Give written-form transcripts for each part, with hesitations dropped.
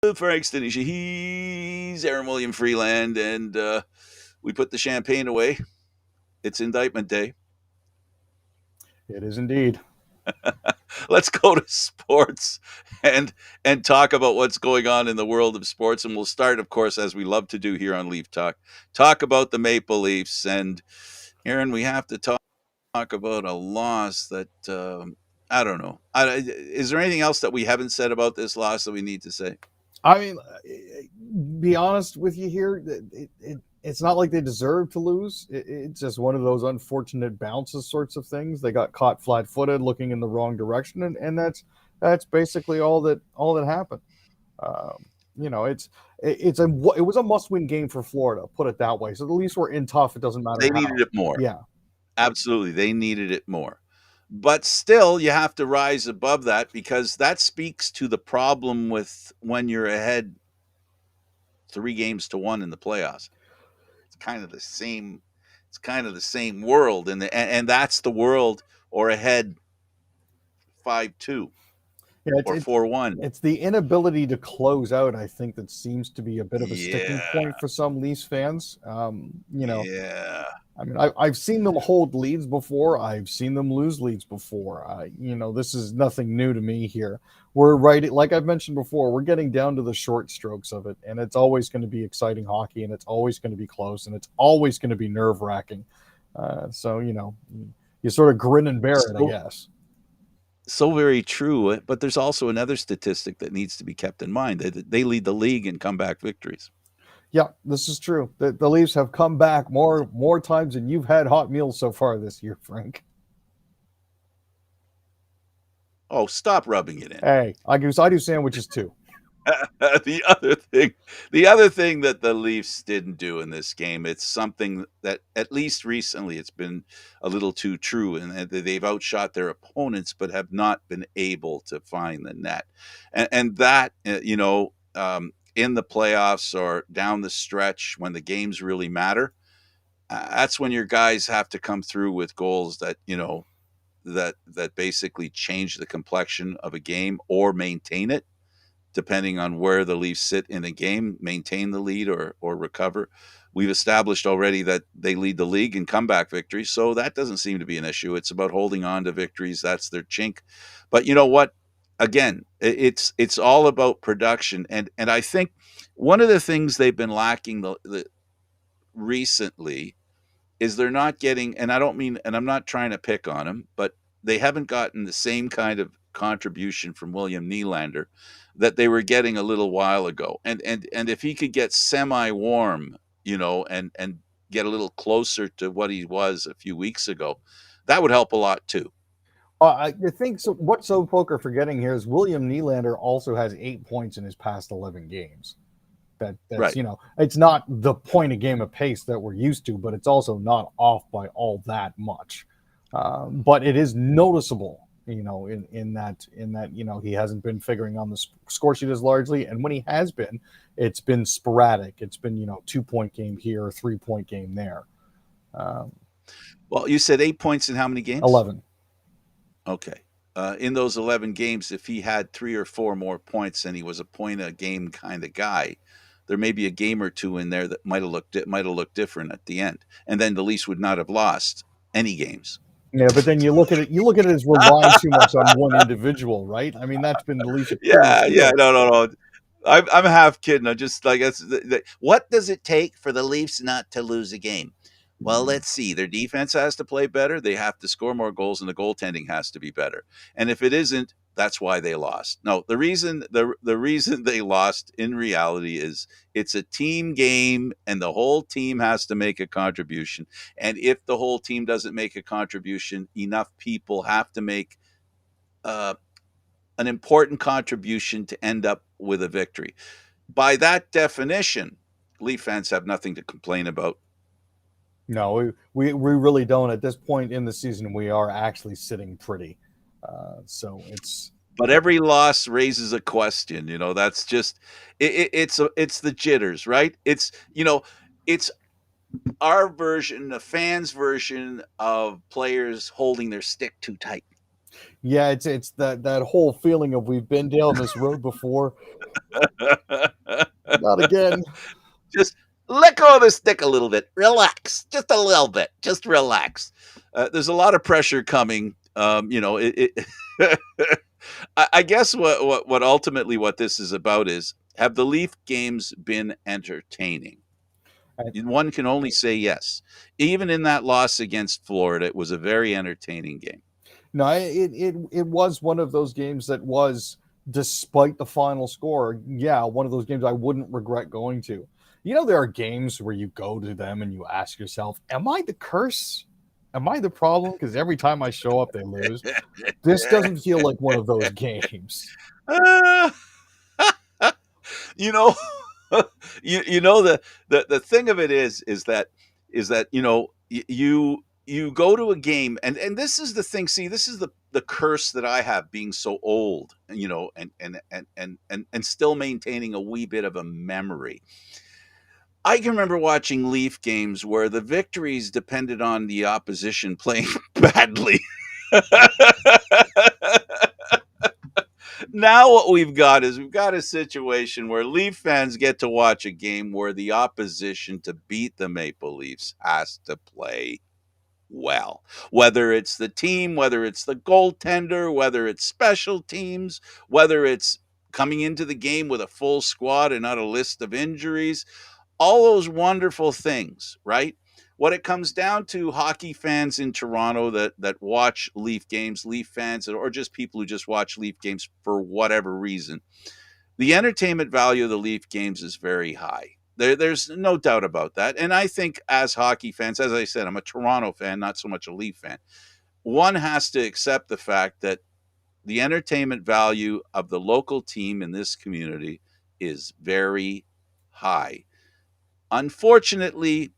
Frank Stanisci. He's Aaron William Freeland, and we put the champagne away. It's indictment day. It is indeed. Let's go to sports and talk about what's going on in the world of sports. And we'll start, of course, as we love to do here on Leaf Talk about the Maple Leafs. And Aaron, we have to talk about a loss that I don't know. Is there anything else that we haven't said about this loss that we need to say? I mean, be honest with you here, it's not like they deserve to lose. It's just one of those unfortunate bounces sorts of things. They got caught flat-footed, looking in the wrong direction, and that's basically all that happened. You know, it was a must-win game for Florida, put it that way. So at least we're in tough. It doesn't matter They how. needed it more. Yeah, Absolutely. They needed it more. But still, you have to rise above that because that speaks to the problem with when you're ahead 3-1 in the playoffs. It's kind of the same. It's kind of the same world, and that's the world or ahead 5-2 yeah. or 4-1. It's the inability to close out, I think, that seems to be a bit of a sticking Yeah, point for some Leafs fans. yeah. I mean, I've seen them hold leads before. I've seen them lose leads before. This is nothing new to me here. We're right, like I've mentioned before, we're getting down to the short strokes of it, and it's always going to be exciting hockey, and it's always going to be close, and it's always going to be nerve wracking. So you sort of grin and bear it, I So guess. so very true. But there's also another statistic that needs to be kept in mind. They lead the league in comeback victories. Yeah, this is true. The Leafs have come back more times than you've had hot meals so far this year, Frank. Oh, stop rubbing it in. Hey, I do sandwiches too. the other thing, the other thing that the Leafs didn't do in this game, it's something that at least recently it's been a little too true, and they've outshot their opponents, but have not been able to find the net, and that in the playoffs or down the stretch when the games really matter, that's when your guys have to come through with goals that that basically change the complexion of a game or maintain it depending on where the Leafs sit in a game, maintain the lead or recover. We've established already that they lead the league in comeback victories, so that doesn't seem to be an issue. It's about holding on to victories. That's their chink. But you know what? Again, it's all about production, and I think one of the things they've been lacking recently is they're not getting. And I don't mean, and I'm not trying to pick on them, but they haven't gotten the same kind of contribution from William Nylander that they were getting a little while ago. And if he could get semi warm, and get a little closer to what he was a few weeks ago, that would help a lot too. I think so. What some folk are forgetting here is William Nylander also has 8 points in his past 11 games. That's Right. it's not the point a game of pace that we're used to, but it's also not off by all that much. But it is noticeable, in that he hasn't been figuring on the score sheet as largely, and when he has been, it's been sporadic. It's been 2 point game here, 3 point game there. Um, Well, you said 8 points in how many games? 11. Okay. In those 11 games, if he had 3 or 4 more points and he was a point a game kind of guy, there may be a game or two in there that might have looked different at the end, and then the Leafs would not have lost any games. Yeah, but then you look at it as relying too much on one individual, right? I mean, that's been the Leafs' Achilles Yeah, yeah, heel. no, no, no. I'm half kidding. I'm just like what does it take for the Leafs not to lose a game? Well, let's see. Their defense has to play better. They have to score more goals, and the goaltending has to be better. And if it isn't, that's why they lost. No, the reason they lost in reality is it's a team game, and the whole team has to make a contribution. And if the whole team doesn't make a contribution, enough people have to make uh, an important contribution to end up with a victory. By that definition, Leaf fans have nothing to complain about. No, we really don't. At this point in the season, we are actually sitting pretty. So it's But every loss raises a question. That's just it's the jitters, right? It's our version, the fans' version of players holding their stick too tight. yeah, it's that whole feeling of we've been down this road before. Not again. Just let go of the stick a little bit. Relax, just a little bit. Just relax. There's a lot of pressure coming. I guess what ultimately what this is about is, have the Leaf games been entertaining? One can only say yes. Even in that loss against Florida, it was a very entertaining game. No, it was one of those games that was, despite the final score, yeah, one of those games I wouldn't regret going to. You know, there are games where you go to them and you ask yourself, "Am I the curse? Am I the problem?" Because every time I show up, they lose. This doesn't feel like one of those games. Uh, you know, the thing of it is that you go to a game, and this is the thing. See, this is the curse that I have, being so old, and still maintaining a wee bit of a memory. I can remember watching Leaf games where the victories depended on the opposition playing badly. Now what we've got a situation where Leaf fans get to watch a game where the opposition to beat the Maple Leafs has to play well. Whether it's the team, whether it's the goaltender, whether it's special teams, whether it's coming into the game with a full squad and not a list of injuries, all those wonderful things, right? What it comes down to, hockey fans in Toronto that watch Leaf games, Leaf fans, or just people who just watch Leaf games for whatever reason, the entertainment value of the Leaf games is very high. There's no doubt about that. And I think, as hockey fans, as I said, I'm a Toronto fan, not so much a Leaf fan. One has to accept the fact that the entertainment value of the local team in this community is very high. Unfortunately,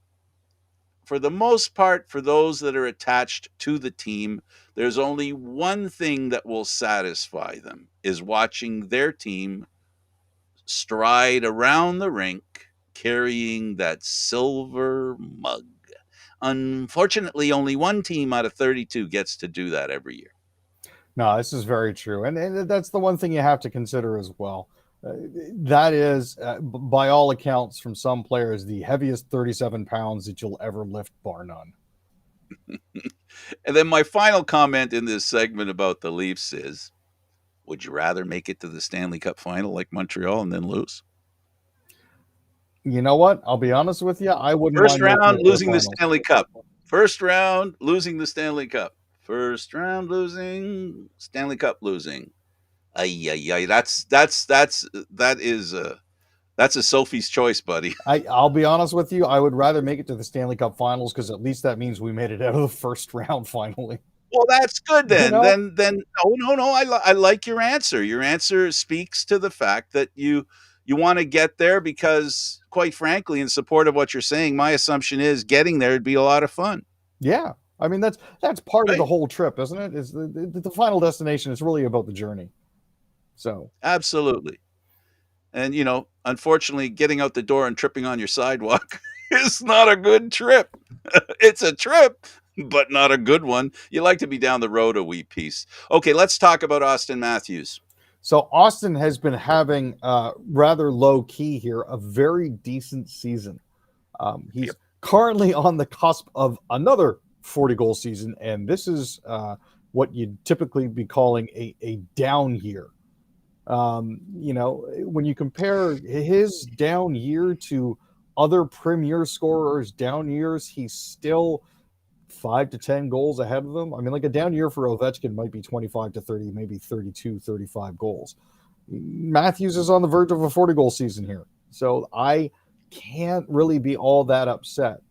for the most part, for those that are attached to the team, there's only one thing that will satisfy them, is watching their team stride around the rink carrying that silver mug. Unfortunately, only one team out of 32 gets to do that every year. No, this is very true, and that's the one thing you have to consider as well. That is, by all accounts, from some players, the heaviest 37 pounds that you'll ever lift, bar none. And then my final comment in this segment about the Leafs is, would you rather make it to the Stanley Cup final like Montreal and then lose? You know what? I'll be honest with you. I wouldn't First mind making round, it to the losing the finals. Stanley Cup. First round, losing the Stanley Cup. First round, losing Stanley Cup, losing. Ay, ay, ay. That's a Sophie's choice, buddy. I'll be honest with you. I would rather make it to the Stanley Cup Finals because at least that means we made it out of the first round finally. Well, that's good You then. know? Then no. I like your answer. Your answer speaks to the fact that you want to get there because, quite frankly, in support of what you're saying, my assumption is getting there would be a lot of fun. Yeah. I mean, that's part of the Right? whole trip, isn't it? Is the final destination is really about the journey. So Absolutely. And unfortunately, getting out the door and tripping on your sidewalk is not a good trip. It's a trip, but not a good one. You like to be down the road a wee piece. Okay, let's talk about Austin Matthews. So Austin has been having rather low key here a very decent season. He's Yep. currently on the cusp of another 40 goal season, and this is what you'd typically be calling a down year. When you compare his down year to other premier scorers' down years, he's still 5 to 10 goals ahead of them. I mean, like a down year for Ovechkin might be 25 to 30, maybe 32, 35 goals. Matthews is on the verge of a 40 goal season here. So I can't really be all that upset.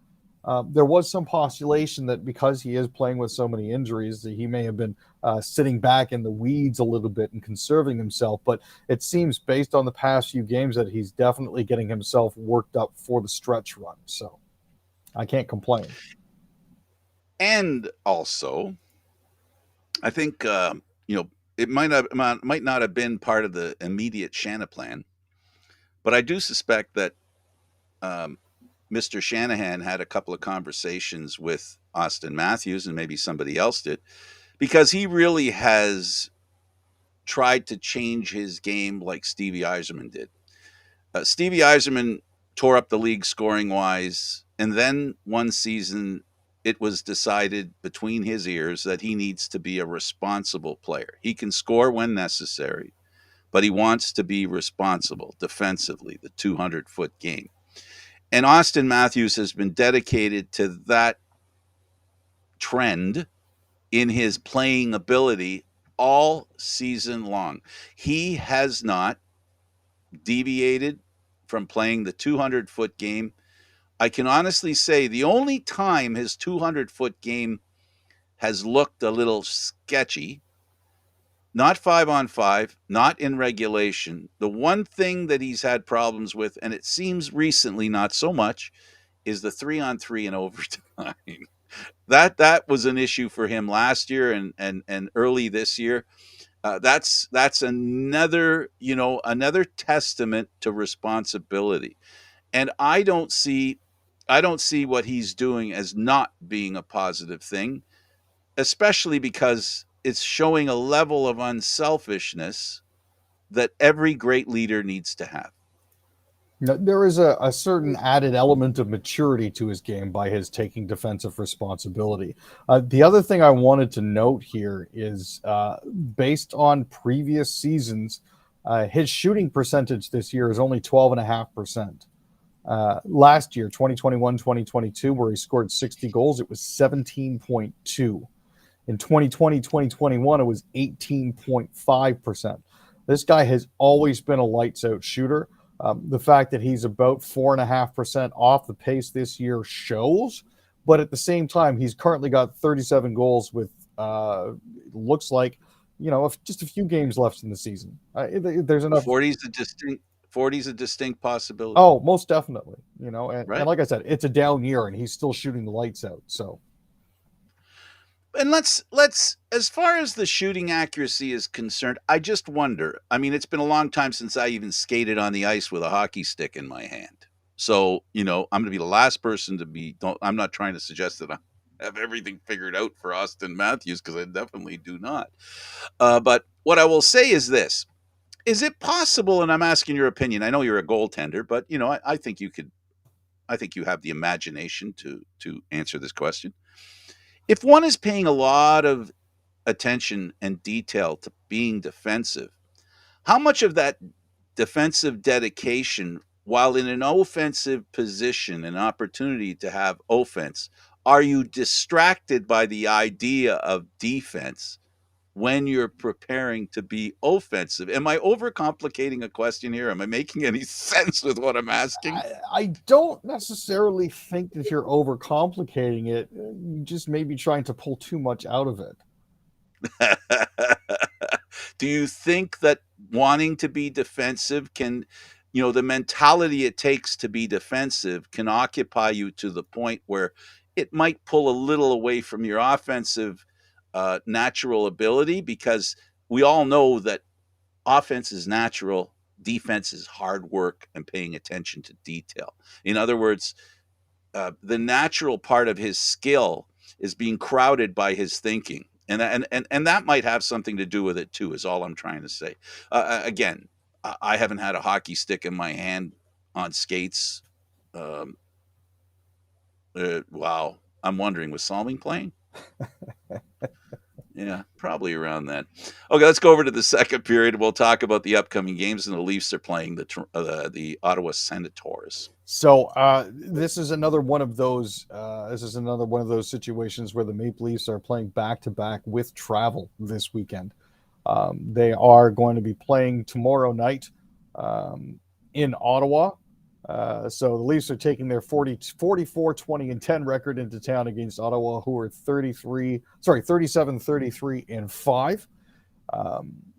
There was some postulation that because he is playing with so many injuries, that he may have been sitting back in the weeds a little bit and conserving himself. But it seems, based on the past few games, that he's definitely getting himself worked up for the stretch run. So I can't complain. And also, I think it might not have been part of the immediate Shanna plan, but I do suspect that um, Mr. Shanahan had a couple of conversations with Austin Matthews, and maybe somebody else did, because he really has tried to change his game like Stevie Yzerman did. Stevie Yzerman tore up the league scoring wise, and then one season it was decided between his ears that he needs to be a responsible player. He can score when necessary, but he wants to be responsible defensively, the 200-foot game. And Austin Matthews has been dedicated to that trend in his playing ability all season long. He has not deviated from playing the 200-foot game. I can honestly say the only time his 200-foot game has looked a little sketchy, not 5-on-5, not in regulation. The one thing that he's had problems with, and it seems recently not so much, is the 3-on-3 in overtime. That was an issue for him last year and early this year. That's another testament to responsibility. And I don't see what he's doing as not being a positive thing, especially because it's showing a level of unselfishness that every great leader needs to have. Now, there is a certain added element of maturity to his game by his taking defensive responsibility. The other thing I wanted to note here is based on previous seasons, his shooting percentage this year is only 12.5%. Last year, 2021-2022, where he scored 60 goals, it was 17.2. In 2020, 2021, it was 18.5%. This guy has always been a lights out shooter. The fact that he's about 4.5% off the pace this year shows, but at the same time, he's currently got 37 goals with looks like just a few games left in the season. There's enough. 40's a distinct possibility. Oh, most definitely. And Right. like I said, it's a down year, and he's still shooting the lights out. So. And let's as far as the shooting accuracy is concerned, I just wonder. I mean, it's been a long time since I even skated on the ice with a hockey stick in my hand. So, I'm going to be the last person to be I'm not trying to suggest that I have everything figured out for Austin Matthews, because I definitely do not. But what I will say is this. Is it possible, and I'm asking your opinion, I know you're a goaltender, but I think you have the imagination to answer this question. If one is paying a lot of attention and detail to being defensive, how much of that defensive dedication, while in an offensive position, an opportunity to have offense, are you distracted by the idea of defense when you're preparing to be offensive? Am I overcomplicating a question here? Am I making any sense with what I'm asking? I don't necessarily think that you're overcomplicating it. You just may be trying to pull too much out of it. Do you think that wanting to be defensive can, the mentality it takes to be defensive can occupy you to the point where it might pull a little away from your offensive natural ability? Because we all know that offense is natural, defense is hard work and paying attention to detail. In other words, the natural part of his skill is being crowded by his thinking. And that might have something to do with it too, is all I'm trying to say. Again, I haven't had a hockey stick in my hand on skates. Wow. I'm wondering, was Salming playing? Yeah, probably around that. Okay, let's go over to the second period. We'll talk about the upcoming games, and the Leafs are playing the Ottawa Senators. So this is another one of those. This is another one of those situations where the Maple Leafs are playing back to back with travel this weekend. They are going to be playing tomorrow night in Ottawa. So the Leafs are taking their 44, 20, and 10 record into town against Ottawa, who are 37, 33, and 5.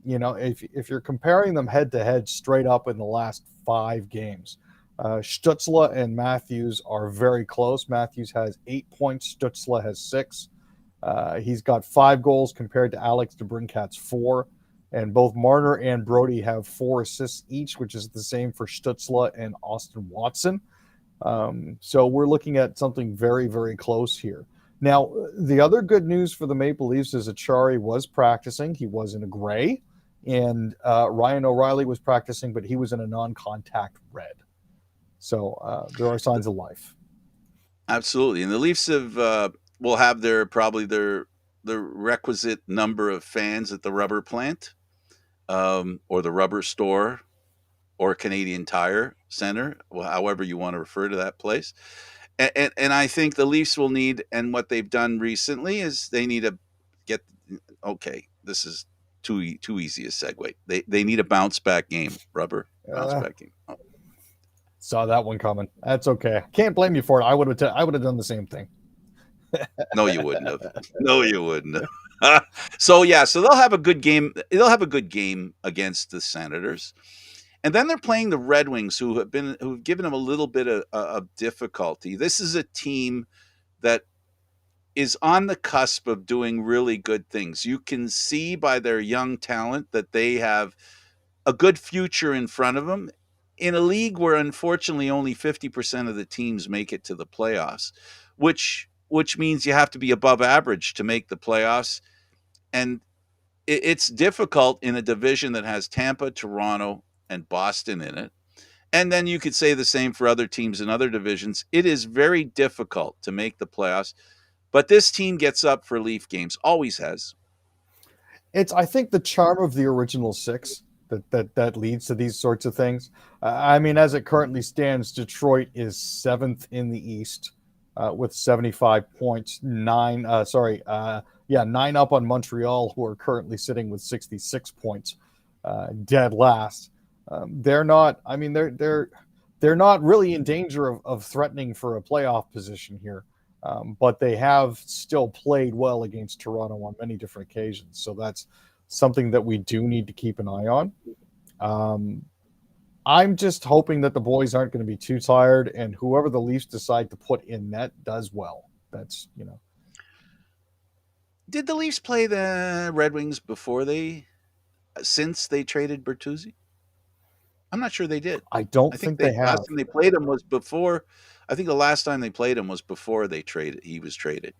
If you're comparing them head to head straight up in the last 5 games, Stützle and Matthews are very close. Matthews has 8 points. Stützle has 6. He's got 5 goals compared to Alex DeBrincat's 4. And both Marner and Brody have 4 assists each, which is the same for Stützle and Austin Watson. So we're looking at something very, very close here. Now, the other good news for the Maple Leafs is Achari was practicing. He was in a gray. and Ryan O'Reilly was practicing, but he was in a non-contact red. So there are signs of life. Absolutely, and the Leafs will have their requisite number of fans at the rubber plant, or the rubber store, or Canadian Tire Center, however you want to refer to that place. And I think the Leafs will need, and what they've done recently is they need to get, okay, this is too easy a segue. They need a bounce back game, rubber bounce Uh, back game. Oh, saw that one coming. That's okay. Can't blame you for it. I would have done the same thing. no, you wouldn't have. No, you wouldn't have. So yeah, so they'll have a good game. They'll have a good game against the Senators. And then they're playing the Red Wings, who've given them a little bit of difficulty. This is a team that is on the cusp of doing really good things. You can see by their young talent that they have a good future in front of them in a league where unfortunately only 50% of the teams make it to the playoffs, which means you have to be above average to make the playoffs. And it's difficult in a division that has Tampa, Toronto, and Boston in it. And then you could say the same for other teams in other divisions. It is very difficult to make the playoffs, but this team gets up for Leaf games, always has. It's I think the charm of the original six that leads to these sorts of things. I mean, as it currently stands, Detroit is seventh in the East with 75 points. Nine up on Montreal, who are currently sitting with 66 points, dead last. They're not. I mean, they're not really in danger of threatening for a playoff position here. But they have still played well against Toronto on many different occasions. So that's something that we do need to keep an eye on. Um, I'm just hoping that the boys aren't going to be too tired, and whoever the Leafs decide to put in net does well. That's Did the Leafs play the Red Wings since they traded Bertuzzi? I'm not sure they did. I don't I think think they have. last time they played him was before. I think the last time they played him was before they traded. He was traded.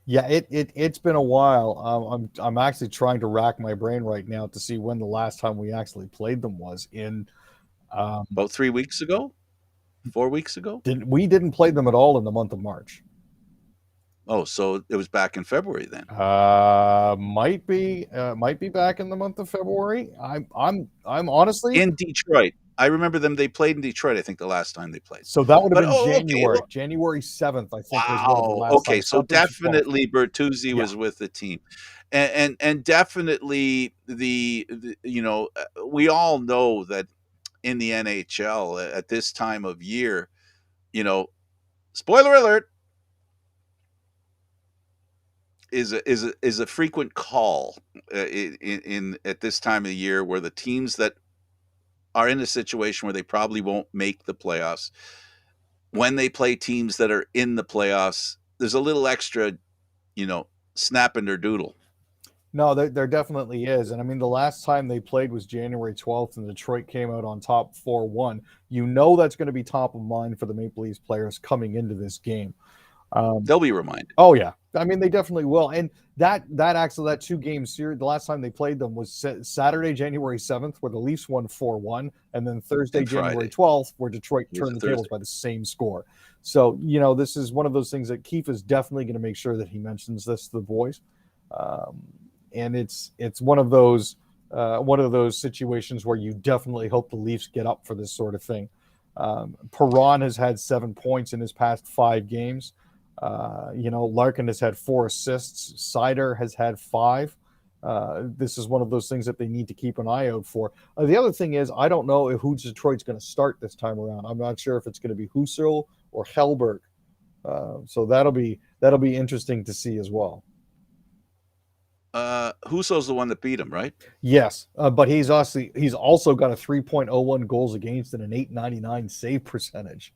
Yeah, it's been a while. I'm actually trying to rack my brain right now to see when the last time we actually played them was in. Um, About 3 weeks ago, 4 weeks ago. didn't play them at all in the month of March. Oh, so it was back in February then. Might be back in the month of February. I'm honestly. In Detroit. I remember them. They played in Detroit, I think, the last time they played. So that would have But been okay. January. January 7th, I think, was one of the Wow. last Okay, times. so Up into 12th. definitely Bertuzzi Yeah. was with the team. And definitely we all know that in the NHL at this time of year, you know, spoiler alert, is a frequent call in at this time of the year, where the teams that are in a situation where they probably won't make the playoffs, when they play teams that are in the playoffs, there's a little extra, snap in their doodle. No, there definitely is. And I mean, the last time they played was January 12th, and Detroit came out on top 4-1. You know that's going to be top of mind for the Maple Leafs players coming into this game. They'll be reminded. Oh yeah, I mean they definitely will. And that actually that 2 game series, the last time they played them was Saturday, January 7th, where the Leafs won 4-1, and then Thursday, And January Friday 12th, where Detroit was turned a the tables Thursday. by the same score. So this is one of those things that Keefe is definitely going to make sure that he mentions this to the boys, and it's one of those situations where you definitely hope the Leafs get up for this sort of thing. Perron has had 7 points in his past 5 games. Larkin has had 4 assists. Seider has had 5. This is one of those things that they need to keep an eye out for. The other thing is, I don't know who Detroit's going to start this time around. I'm not sure if it's going to be Husserl or Hellberg. So that'll be interesting to see as well. Husso's the one that beat him, right? Yes, but he's also got a 3.01 goals against and an 899 save percentage.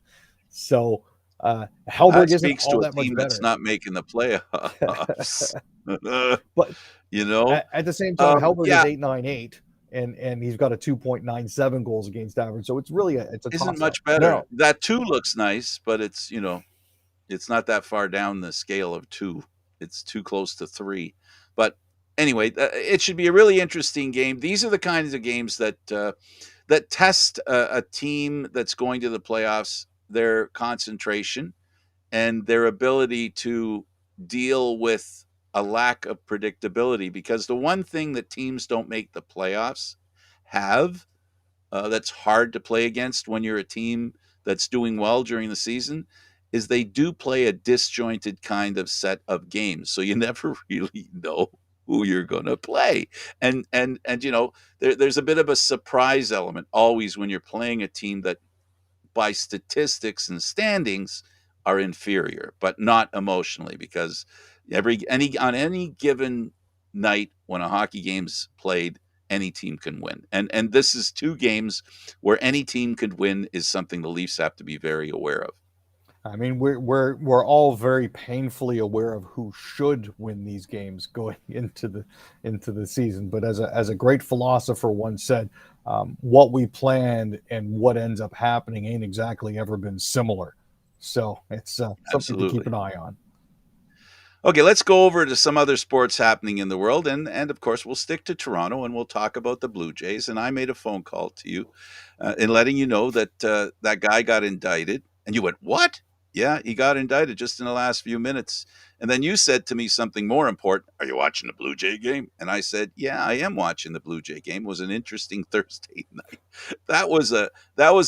So Hellberg That isn't speaks all to a that much team better. that's not making the playoffs. But you know, at the same time, Hellberg yeah, is 898, and he's got a 2.97 goals against average. So it's really it's a isn't toss up. much better. No, That 2 looks nice, but it's it's not that far down the scale of 2. It's too close to 3. But anyway, it should be a really interesting game. These are the kinds of games that test a team that's going to the playoffs, their concentration and their ability to deal with a lack of predictability. Because the one thing that teams don't make the playoffs have, that's hard to play against when you're a team that's doing well during the season, is they do play a disjointed kind of set of games. So you never really know who you're going to play. And there's a bit of a surprise element always when you're playing a team that by statistics and standings are inferior, but not emotionally, because any given night when a hockey game's played, any team can win. And this is two games where any team could win is something the Leafs have to be very aware of. I mean, we're all very painfully aware of who should win these games going into the season. But as a great philosopher once said, what we planned and what ends up happening ain't exactly ever been similar. So it's something to keep Absolutely. an eye on. Okay, let's go over to some other sports happening in the world, and of course we'll stick to Toronto and we'll talk about the Blue Jays. And I made a phone call to you, in letting you know that that guy got indicted, and you went, "What?" Yeah, he got indicted just in the last few minutes. And then you said to me something more important. Are you watching the Blue Jay game? And I said, "Yeah, I am watching the Blue Jay game." It was an interesting Thursday night. That was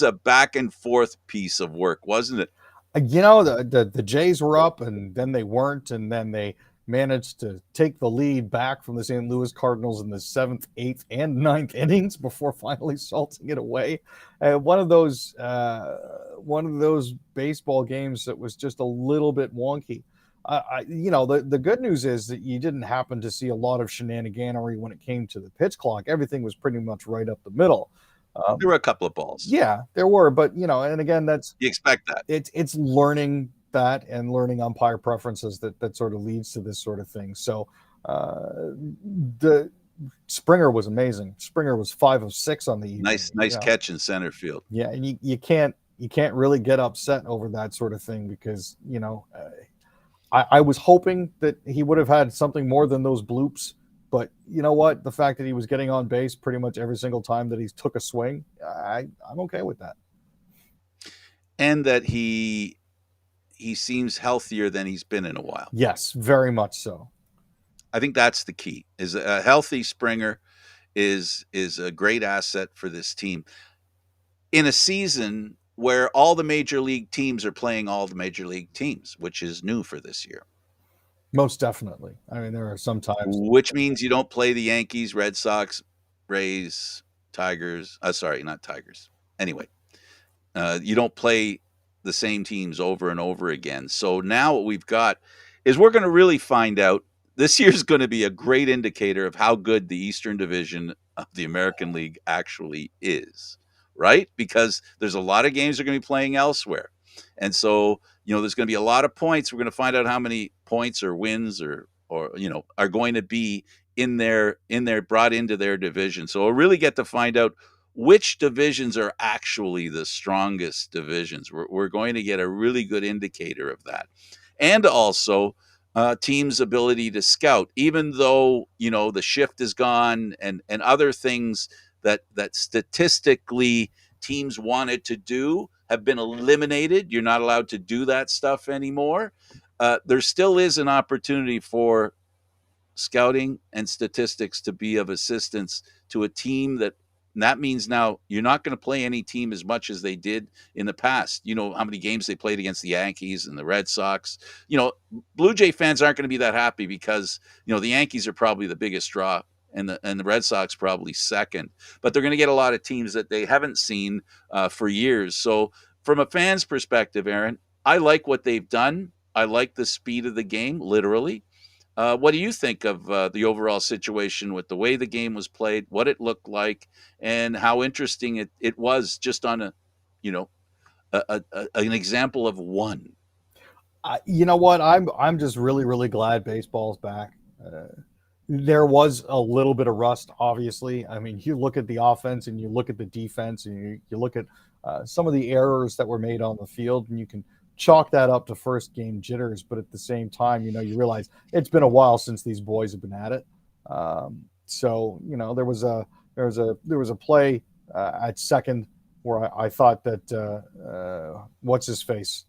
a back and forth piece of work, wasn't it? The Jays were up and then they weren't, and then they managed to take the lead back from the St. Louis Cardinals in the seventh, eighth, and ninth innings before finally salting it away. One of those baseball games that was just a little bit wonky. The good news is that you didn't happen to see a lot of shenaniganery when it came to the pitch clock. Everything was pretty much right up the middle. There were a couple of balls. Yeah, there were, but and again, that's You expect that. it's learning that and learning umpire preferences that sort of leads to this sort of thing. So the Springer was amazing. Springer was 5 of 6 on the evening. Nice catch in center field. Yeah, and you can't really get upset over that sort of thing because I was hoping that he would have had something more than those bloops. But you know what? The fact that he was getting on base pretty much every single time that he took a swing, I'm okay with that. And that he seems healthier than he's been in a while. Yes, very much so. I think that's the key. Is a healthy Springer is a great asset for this team in a season where all the major league teams are playing all the major league teams, which is new for this year. Most definitely. I mean, there are some times. Which means you don't play the Yankees, Red Sox, Rays, Tigers. Sorry, not Tigers. Anyway, you don't play the same teams over and over again. So now what we've got is we're going to really find out. This year's going to be a great indicator of how good the Eastern Division of the American League actually is, right? Because there's a lot of games they're going to be playing elsewhere. And so, there's going to be a lot of points. We're going to find out how many points or wins or are going to be in their brought into their division. So we'll really get to find out which divisions are actually the strongest divisions. We're going to get a really good indicator of that. And also teams' ability to scout, even though, the shift is gone and other things that statistically teams wanted to do have been eliminated. You're not allowed to do that stuff anymore. There still is an opportunity for scouting and statistics to be of assistance to a team that means now you're not going to play any team as much as they did in the past. You know how many games they played against the Yankees and the Red Sox. Blue Jay fans aren't going to be that happy because the Yankees are probably the biggest draw and the Red Sox probably second. But they're going to get a lot of teams that they haven't seen for years. So from a fan's perspective, Aaron, I like what they've done. I like the speed of the game, literally. What do you think of the overall situation with the way the game was played, what it looked like, and how interesting it was just on an example of one? You know what? I'm just really really glad baseball's back. There was a little bit of rust, obviously. I mean, you look at the offense and you look at the defense and you look at some of the errors that were made on the field, and you can chalk that up to first game jitters. But at the same time, you realize it's been a while since these boys have been at it. So there was a play at second where I thought that what's his face.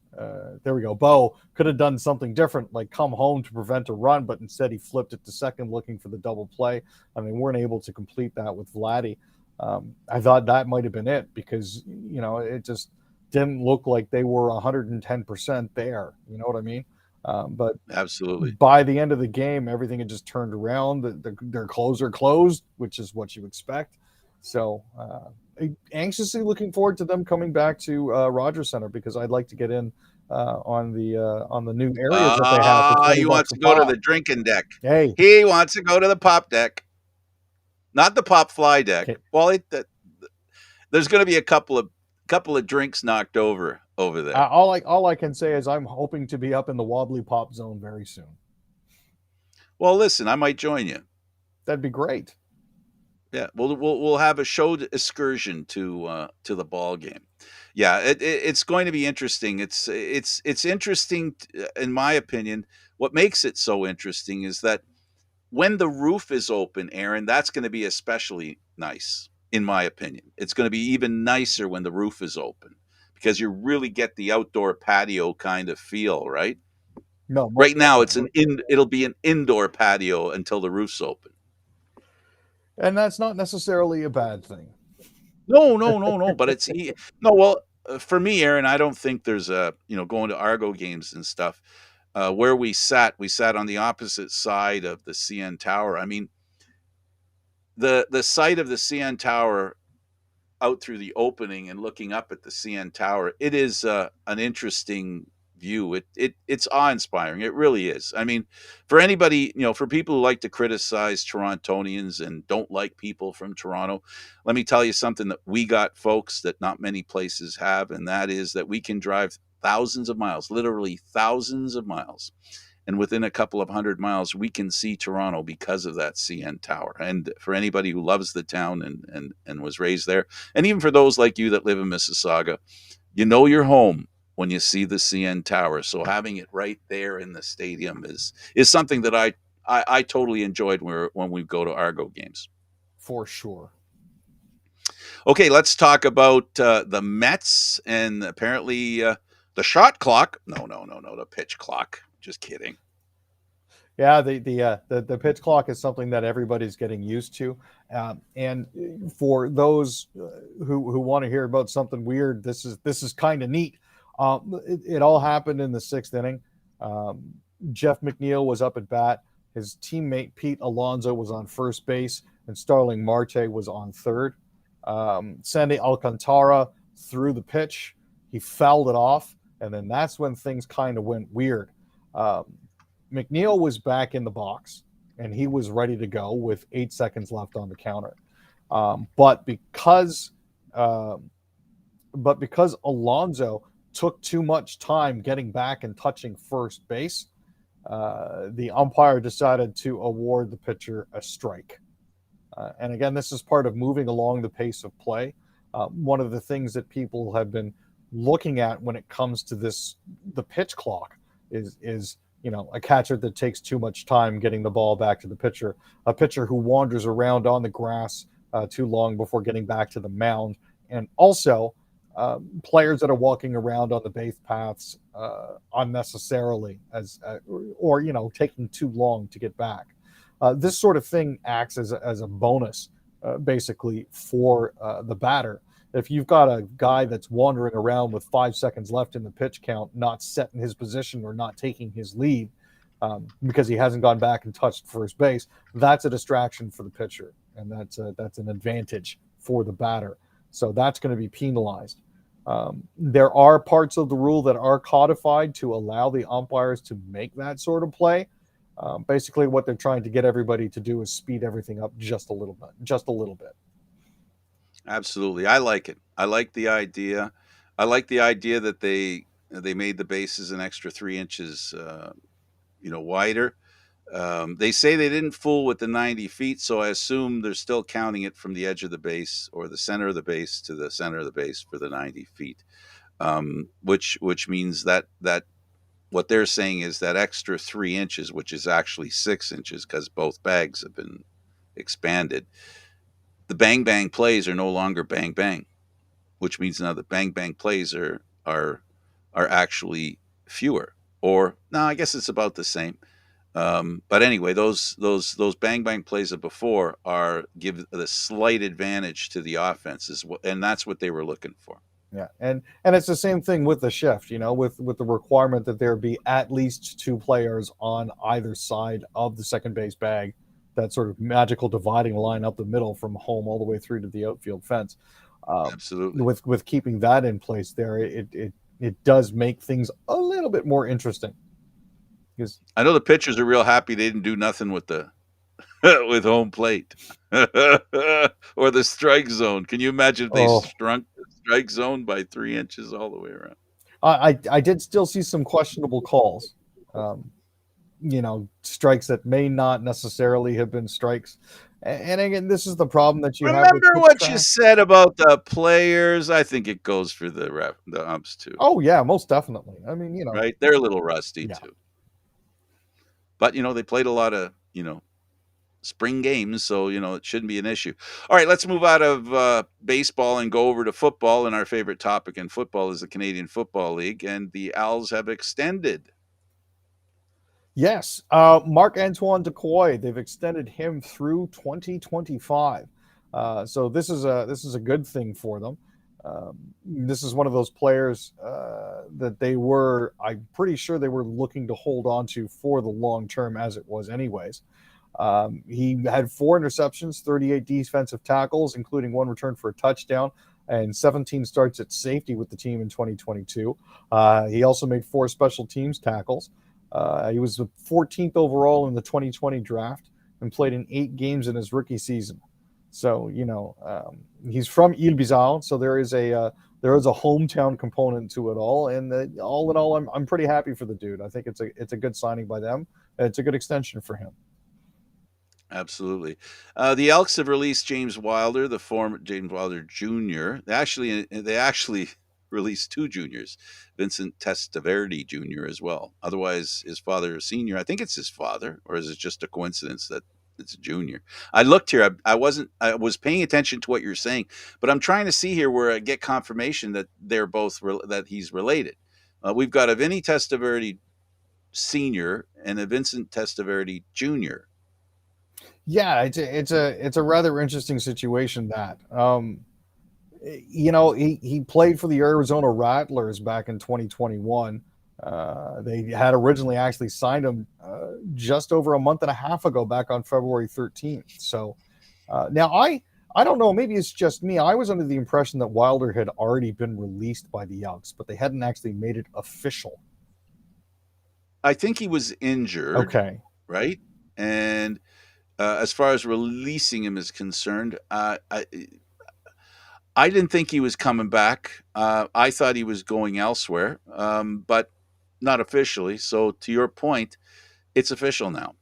There we go. Bo could have done something different, like come home to prevent a run, but instead he flipped it to second, looking for the double play. I mean, weren't able to complete that with Vladdy. I thought that might have been it because it just didn't look like they were 110% there. You know what I mean? But Absolutely. by the end of the game, everything had just turned around. Their clothes are closed, which is what you expect. So, anxiously looking forward to them coming back to Rogers Center because I'd like to get in on the new areas that they have for Ah, twenty he bucks wants a to go to pop. the drinking deck. Hey, He wants to go to the pop deck, not the pop fly deck. okay, Well, there's going to be a couple of drinks knocked over there. all I can say is I'm hoping to be up in the wobbly pop zone very soon. Well, listen, I might join you. That'd be great. Yeah, we'll have a show excursion to the ball game. Yeah, it's going to be interesting. It's interesting in my opinion. What makes it so interesting is that when the roof is open, Aaron, that's going to be especially nice, in my opinion. It's going to be even nicer when the roof is open because you really get the outdoor patio kind of feel, right? No, most Right now, definitely. it'll be an indoor patio until the roof's open. And that's not necessarily a bad thing. No, no, no, no. But no. Well, for me, Aaron, I don't think there's going to Argo games and stuff. Where we sat on the opposite side of the CN Tower. I mean, the site of the CN Tower out through the opening and looking up at the CN Tower, it is an interesting view. It's awe inspiring. It really is. I mean, for anybody, for people who like to criticize Torontonians and don't like people from Toronto, let me tell you something that we got, folks, that not many places have, and that is that we can drive thousands of miles, literally thousands of miles, and within a couple of 100 miles we can see Toronto because of that CN Tower. And for anybody who loves the town and was raised there, and even for those like you that live in Mississauga, you're home when you see the CN Tower. So having it right there in the stadium is something that I totally enjoyed when we go to Argo games. For sure. Okay, let's talk about the Mets and apparently the shot clock. No, no, no, no, the pitch clock. Just kidding. Yeah, the pitch clock is something that everybody's getting used to, and for those who want to hear about something weird, this is kind of neat. It all happened in the sixth inning. Um, Jeff McNeil was up at bat. His teammate Pete Alonso was on first base, and Starling Marte was on third. Sandy Alcantara threw the pitch. He fouled it off, and then that's when things kind of went weird. Um, McNeil was back in the box and he was ready to go with 8 seconds left on the counter. But um, because Alonso took too much time getting back and touching first base, the umpire decided to award the pitcher a strike. And again, this is part of moving along the pace of play. One of the things that people have been looking at when it comes to the pitch clock is a catcher that takes too much time getting the ball back to the pitcher, a pitcher who wanders around on the grass too long before getting back to the mound, and also players that are walking around on the base paths unnecessarily or taking too long to get back. This sort of thing acts as a bonus, basically, for the batter. If you've got a guy that's wandering around with 5 seconds left in the pitch count, not setting his position or not taking his lead because he hasn't gone back and touched first base, that's a distraction for the pitcher, and that's an advantage for the batter. So that's going to be penalized. There are parts of the rule that are codified to allow the umpires to make that sort of play. Basically, what they're trying to get everybody to do is speed everything up just a little bit, just a little bit. Absolutely. I like it. I like the idea. I like the idea that they made the bases an extra 3 inches, wider. They say they didn't fool with the 90 feet, so I assume they're still counting it from the edge of the base or the center of the base to the center of the base for the 90 feet, which means that what they're saying is that extra 3 inches, which is actually 6 inches because both bags have been expanded, the bang bang plays are no longer bang bang, which means now the bang bang plays are actually fewer. Or no, I guess it's about the same. But anyway, those bang bang plays of before are give the slight advantage to the offenses, and that's what they were looking for. Yeah, and it's the same thing with the shift, with the requirement that there be at least two players on either side of the second base bag, that sort of magical dividing line up the middle from home all the way through to the outfield fence. Absolutely. With keeping that in place there, it does make things a little bit more interesting because I know the pitchers are real happy they didn't do nothing with the with home plate or the strike zone. Can you imagine if they oh, shrunk the strike zone by 3 inches all the way around? I did still see some questionable calls. Um, strikes that may not necessarily have been strikes. And again, this is the problem that you have with Remember pitch what you track. said about the players? I think it goes for the umps too, Oh yeah, most definitely. I mean, right? They're a little rusty yeah. too, but they played a lot of spring games, so it shouldn't be an issue. All right, let's move out of baseball and go over to football. And our favorite topic in football is the Canadian Football League, and the Owls have extended. Yes, Mark Antoine Decoy. They've extended him through 2025. So this is a good thing for them. This is one of those players that I'm pretty sure they were looking to hold on to for the long term, as it was anyways. He had 4 interceptions, 38 defensive tackles, including one return for a touchdown, and 17 starts at safety with the team in 2022. He also made 4 special teams tackles. He was the 14th overall in the 2020 draft and played in 8 games in his rookie season. So he's from Ile-Bizarre, so there is a hometown component to it all. And all in all, I'm pretty happy for the dude. I think it's a good signing by them. It's a good extension for him. Absolutely. The Elks have released James Wilder, the former James Wilder Jr. They actually released 2 juniors, Vincent Testaverde Jr. as well. Otherwise, his father is senior. I think it's his father, or is it just a coincidence that it's a junior? I looked here. I was paying attention to what you're saying, but I'm trying to see here where I get confirmation that that he's related. We've got a Vinny Testaverde Senior and a Vincent Testaverde Jr. Yeah, it's a rather interesting situation that he played for the Arizona Rattlers back in 2021. They had originally actually signed him just over a month and a half ago, back on February 13th. So now I don't know, maybe it's just me. I was under the impression that Wilder had already been released by the Elks, but they hadn't actually made it official. I think he was injured, Okay. right? And as far as releasing him is concerned, I didn't think he was coming back. I thought he was going elsewhere, but not officially. So to your point, it's official now.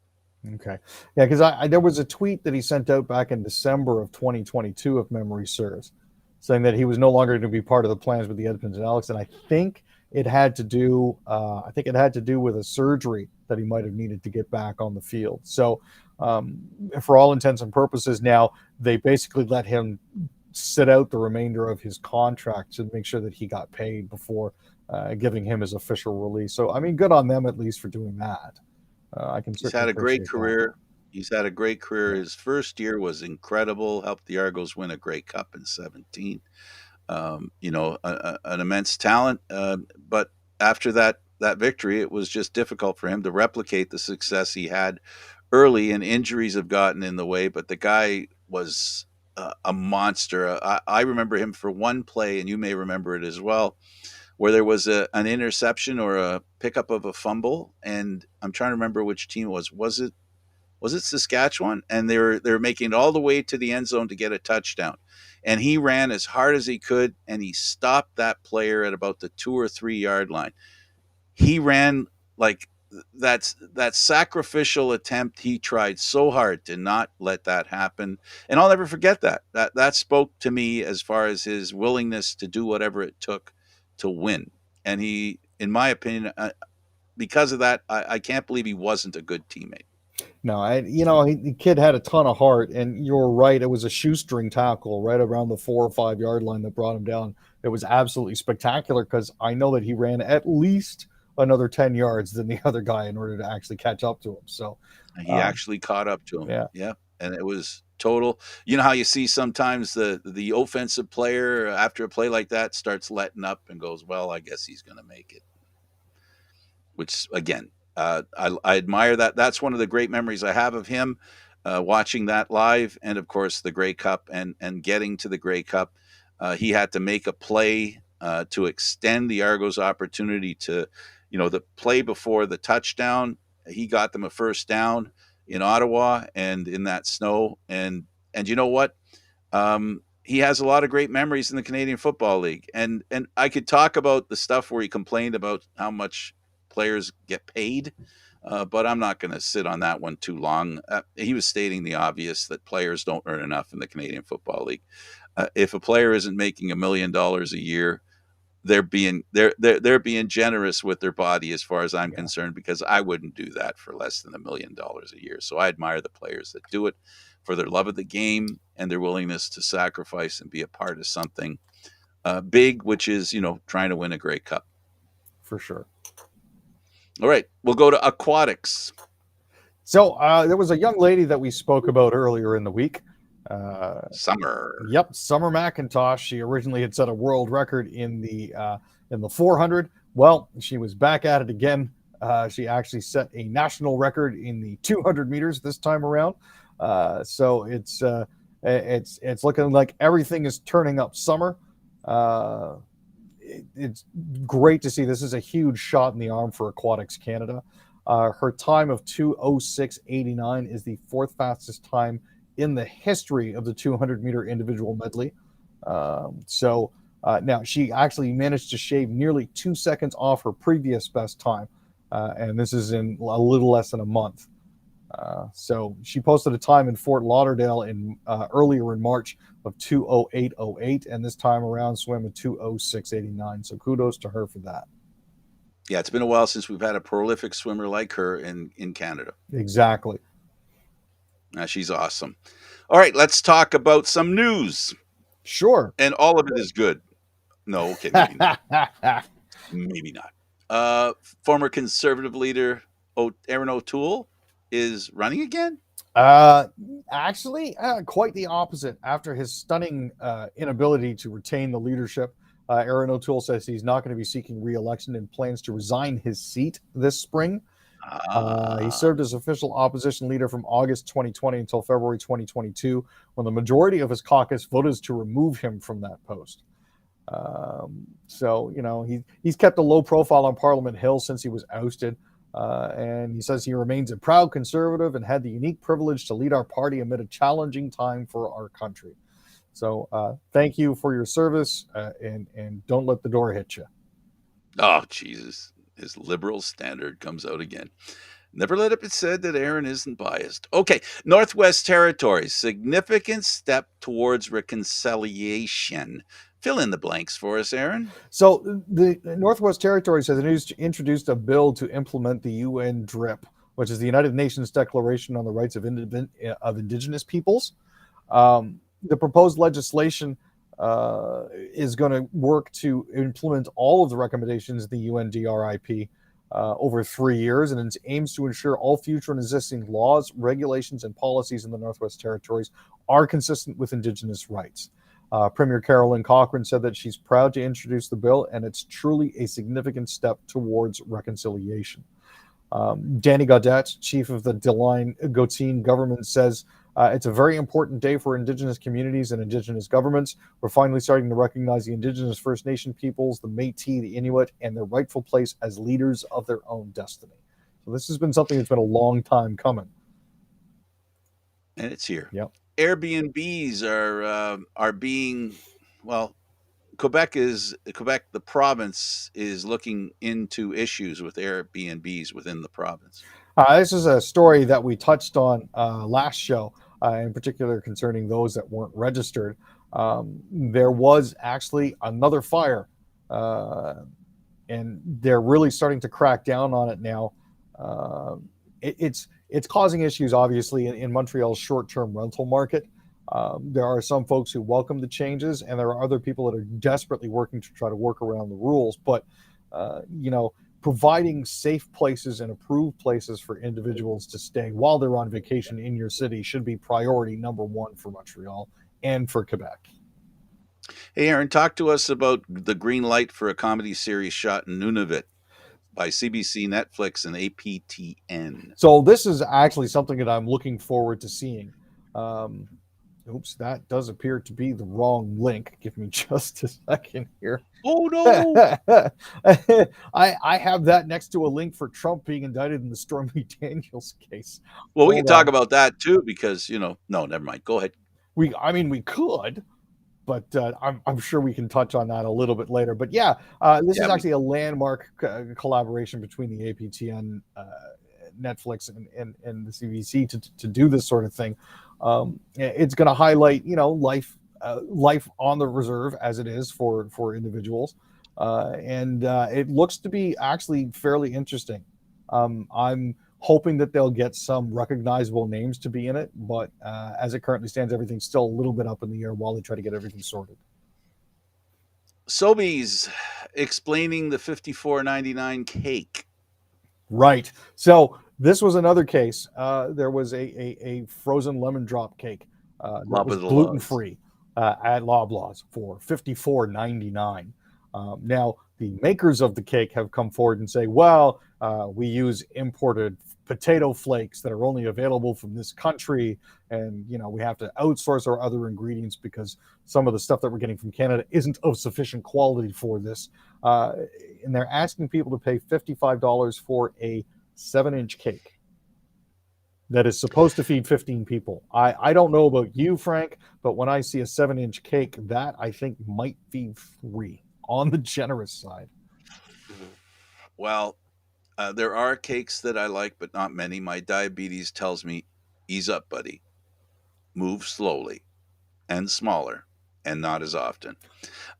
Okay. Yeah, because there was a tweet that he sent out back in December of 2022, if memory serves, saying that he was no longer going to be part of the plans with the Edmonton Elks, and I think it had to do with a surgery that he might have needed to get back on the field. So, for all intents and purposes, now they basically let him sit out the remainder of his contract to make sure that he got paid before giving him his official release. So, I mean, good on them at least for doing that. I can He's certainly had a great appreciate that. career. He's had a great career. Yeah. His first year was incredible. Helped the Argos win a Grey Cup in 17. An immense talent. But after that victory, it was just difficult for him to replicate the success he had early, and injuries have gotten in the way. But the guy was a monster. I remember him for one play, and you may remember it as well, where there was an interception or a pickup of a fumble, and I'm trying to remember which team it was. Was it Saskatchewan? And they were making it all the way to the end zone to get a touchdown. And he ran as hard as he could, and he stopped that player at about the 2 or 3 yard line. He ran like that sacrificial attempt. He tried so hard to not let that happen, and I'll never forget that. That spoke to me as far as his willingness to do whatever it took to win. And he, in my opinion, because of that, I can't believe he wasn't a good teammate. No, the kid had a ton of heart, and you're right. It was a shoestring tackle right around the 4 or 5 yard line that brought him down. It was absolutely spectacular because I know that he ran at least another 10 yards than the other guy in order to actually catch up to him. So, He um, actually caught up to him. yeah, Yeah, and it was total. You know how you see sometimes the offensive player after a play like that starts letting up and goes, "Well, I guess he's going to make it." Which again, I admire that. That's one of the great memories I have of him, watching that live, and of course the Grey Cup and getting to the Grey Cup. He had to make a play to extend the Argos' opportunity to, the play before the touchdown. He got them a first down in Ottawa and in that snow, and you know what? He has a lot of great memories in the Canadian Football League, and I could talk about the stuff where he complained about how much players get paid, but I'm not going to sit on that one too long. He was stating the obvious that players don't earn enough in the Canadian Football League. If a player isn't making $1 million a year, they're being generous with their body, as far as I'm yeah, concerned, because I wouldn't do that for less than $1 million a year. So I admire the players that do it for their love of the game and their willingness to sacrifice and be a part of something big, which is trying to win a Grey Cup. for sure. All right, we'll go to aquatics. So there was a young lady that we spoke about earlier in the week. Summer. Yep, Summer McIntosh. She originally had set a world record in the 400. Well, she was back at it again. She actually set a national record in the 200 meters this time around. So it's looking like everything is turning up summer. It's great to see. This is a huge shot in the arm for Aquatics Canada. Her time of 2:06.89 is the fourth fastest time in the history of the 200-meter individual medley. Now she actually managed to shave nearly 2 seconds off her previous best time, and this is in a little less than a month. So she posted a time in Fort Lauderdale earlier in March of 2:08.08, and this time around swam a 2:06.89. So kudos to her for that. Yeah, it's been a while since we've had a prolific swimmer like her in Canada. Exactly. She's awesome. All right, let's talk about some news. Sure. And all of it is good. No, okay, maybe not. Maybe not. Former Conservative leader Aaron O'Toole is running again? Actually, quite the opposite. After his stunning inability to retain the leadership, Aaron O'Toole says he's not going to be seeking re-election and plans to resign his seat this spring. He served as official opposition leader from August 2020 until February 2022, when the majority of his caucus voted to remove him from that post. He's kept a low profile on Parliament Hill since he was ousted. And he says he remains a proud conservative and had the unique privilege to lead our party amid a challenging time for our country. So thank you for your service, and don't let the door hit you. Oh, Jesus. His liberal standard comes out again. Never let it be said that Aaron isn't biased. Okay, Northwest Territories, significant step towards reconciliation. Fill in the blanks for us, Aaron. So the Northwest Territories has introduced a bill to implement the UN DRIP, which is the United Nations Declaration on the Rights of Indigenous Peoples. The proposed legislation is going to work to implement all of the recommendations of the UNDRIP over 3 years, and it aims to ensure all future and existing laws, regulations, and policies in the Northwest Territories are consistent with Indigenous rights. Premier Carolyn Cochrane said that she's proud to introduce the bill, and it's truly a significant step towards reconciliation. Danny Gaudette, chief of the Deline-Gotine government, says it's a very important day for Indigenous communities and Indigenous governments. We're finally starting to recognize the Indigenous First Nation peoples, the Métis, the Inuit, and their rightful place as leaders of their own destiny. So this has been something that's been a long time coming. And it's here. Yep. Airbnbs are being, well, Quebec, the province is looking into issues with Airbnbs within the province. This is a story that we touched on last show, in particular concerning those that weren't registered. There was actually another fire and they're really starting to crack down on it now. Uh, it's causing issues, obviously, in Montreal's short-term rental market. There are some folks who welcome the changes, and there are other people that are desperately working to try to work around the rules. But providing safe places and approved places for individuals to stay while they're on vacation in your city should be priority number one for Montreal and for Quebec. Hey, Aaron, talk to us about the green light for a comedy series shot in Nunavut by CBC, Netflix, and APTN. So this is actually something that I'm looking forward to seeing. Um, Oops, that does appear to be the wrong link. Give me just a second here. Oh, no. I have that next to a link for Trump being indicted in the Stormy Daniels case. Well, we can Hold talk on. about that too because, no, never mind. Go ahead. We could, but I'm sure we can touch on that a little bit later. But yeah, this Yeah, is actually a landmark collaboration between the APTN, Netflix, and the CBC to do this sort of thing. It's going to highlight, life on the reserve as it is for individuals, and it looks to be actually fairly interesting. I'm hoping that they'll get some recognizable names to be in it, but as it currently stands, everything's still a little bit up in the air while they try to get everything sorted. Sobeys explaining the $54.99 cake. Right. So this was another case. There was a frozen lemon drop cake that was gluten Loblaws. free at Loblaws for $54.99. Now the makers of the cake have come forward and say, "Well, we use imported potato flakes that are only available from this country, and we have to outsource our other ingredients because some of the stuff that we're getting from Canada isn't of sufficient quality for this." And they're asking people to pay $55 for a 7-inch cake that is supposed to feed 15 people. I don't know about you, Frank, but when I see a 7-inch cake, that I think might feed 3 on the generous side. Well, there are cakes that I like, but not many. My diabetes tells me, ease up, buddy. Move slowly and smaller and not as often.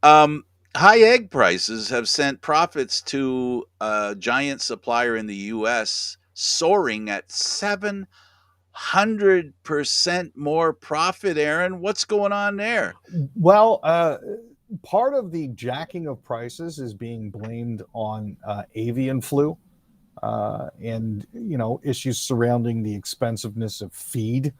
Um, High egg prices have sent profits to a giant supplier in the U.S. soaring at 700% more profit, Aaron. What's going on there? Well, part of the jacking of prices is being blamed on avian flu and issues surrounding the expensiveness of feed.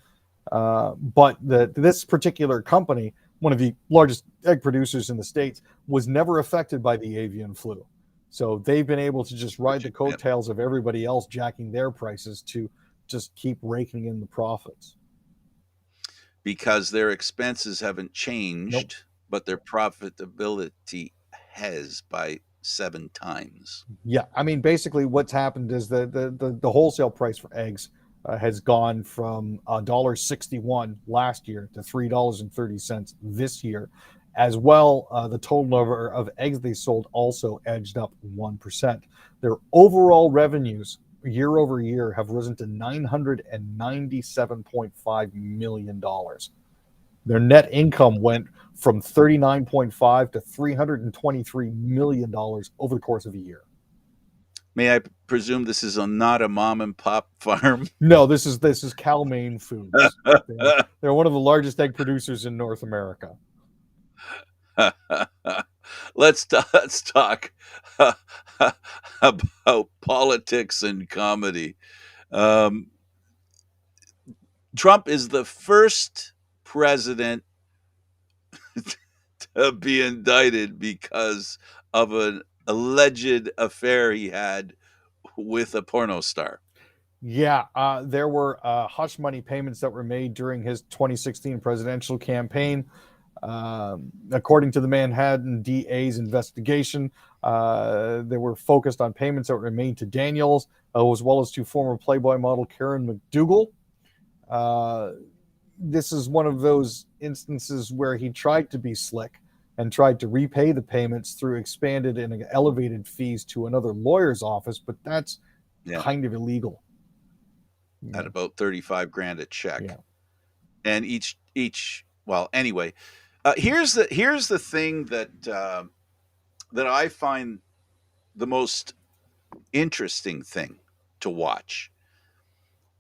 But this particular company, one of the largest egg producers in the States, was never affected by the avian flu. So they've been able to just ride the coattails of everybody else jacking their prices to just keep raking in the profits. Because their expenses haven't Nope. changed, but their profitability has by 7 times. Yeah, I mean, basically, what's happened is the wholesale price for eggs has gone from $1.61 last year to $3.30 this year. As well, the total number of eggs they sold also edged up 1%. Their overall revenues year over year have risen to $997.5 million. Their net income went from 39.5 to $323 million over the course of a year. May I presume this is not a mom and pop farm? No, this is Cal-Maine Foods. They're one of the largest egg producers in North America. let's talk about politics and comedy. Um, Trump is the first president to be indicted because of an alleged affair he had with a porno star. Yeah, there were hush money payments that were made during his 2016 presidential campaign. According to the Manhattan DA's investigation, they were focused on payments that were made to Daniels, as well as to former Playboy model Karen McDougal. This is one of those instances where he tried to be slick and tried to repay the payments through expanded and elevated fees to another lawyer's office, but that's kind of illegal. At about 35 grand a check. Yeah. And well, anyway, here's the thing that that I find the most interesting thing to watch.